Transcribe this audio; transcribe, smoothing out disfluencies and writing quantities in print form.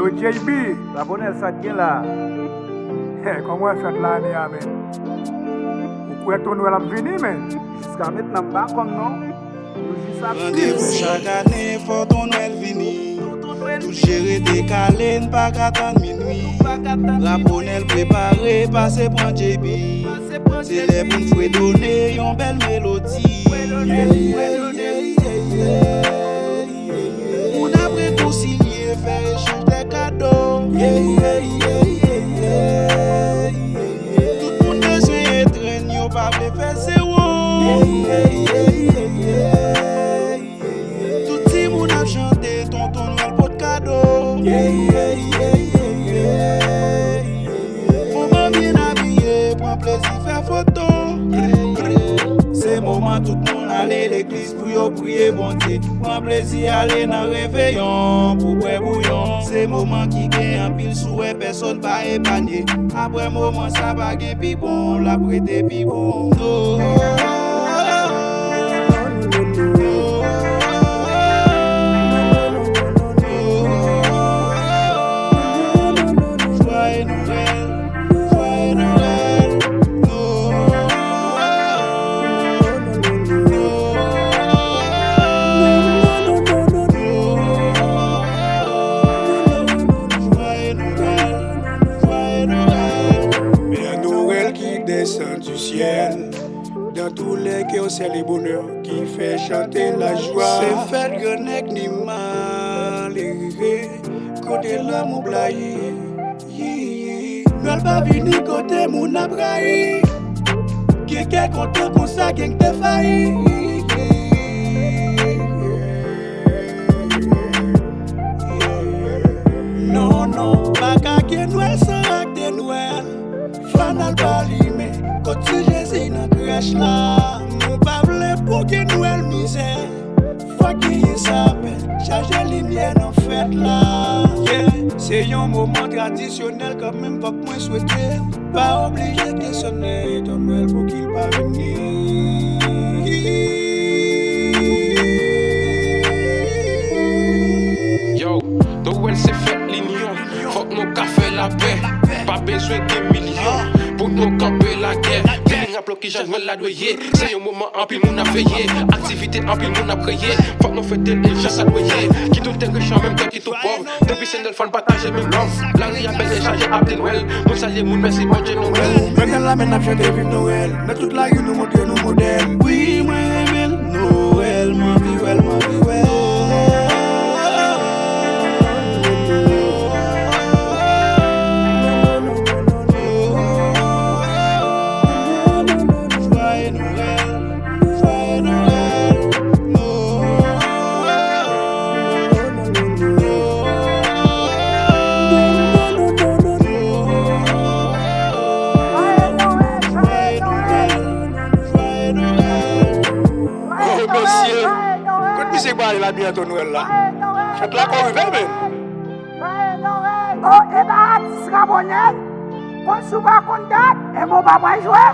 Yo, JB, la bonne elle ça bien là. Comment elle fait l'année, amen? Vous pouvez ton Noël à venir, mais jusqu'à maintenant, pas comme non. Rendez-vous chaque année, faut ton Noël venir. Tout gérer décalé, pas qu'attendre minuit. Raponnel préparé, passer pour JB. C'est les pour nous donner une belle mélodie. On a réconcilié, faire échange des cadeaux. Tout le monde essaie de traîner, on va faire zéro. Tout le monde a chanté, tonton Noël pour de cadeaux. Maman bien habillée, prend plaisir faire photo. C'est moment tout le monde aller à l'église pour y prier bon Dieu. Prend plaisir aller dans le réveillon pour boire bouillon. C'est moment qui gagne en pile souhait, personne pas épargné. Après moment ça va gagner pi bon, la prêter pi bon. Descend du ciel, dans tous les cœurs c'est le bonheur qui fait chanter la joie. C'est fait grenec ni malheureux, côté l'amour blaye. Noël pas vini côté mon abraï, quelqu'un content comme ça qui te failli. Non, non, pas qu'à Noël sans acte de Noël. Fanal Balime, quand tu Jésus dans crèche là, nous pas voulons pour que Noël misère. Faut qu'il s'appelle, charger lumière en fête là. C'est un moment traditionnel quand même pas moins souhaité. Pas obligé de sonner ton Noël pour qu'il pas venir. Yo, Noël c'est fête l'union, faut que nous café la paix. Pas besoin de millions pour nous camper la guerre. Feeling à bloquer, j'en la doyer. C'est un moment en pile, mon a veillé. Activité en pile, mon a prié. Faut que nous fêter les gens à doyer. Qui tout est riche en même temps qui tout pauvre. Depuis c'est le fun, partager même love. La vie a belle échange à Noël. Mon salut, mon merci, mon Dieu Noël. Maintenant la main a chanté vive Noël. Dans toute la rue nous montre nos modèles. Oui, moi j'aime Noël, ma vie, well, ma vie, well. Monsieur, quand tu sais pas aller bientôt Noël là, faites la qu'on revient même. Oh, et bah, tu seras bonnet. Quand tu vas content, et mon papa jouer.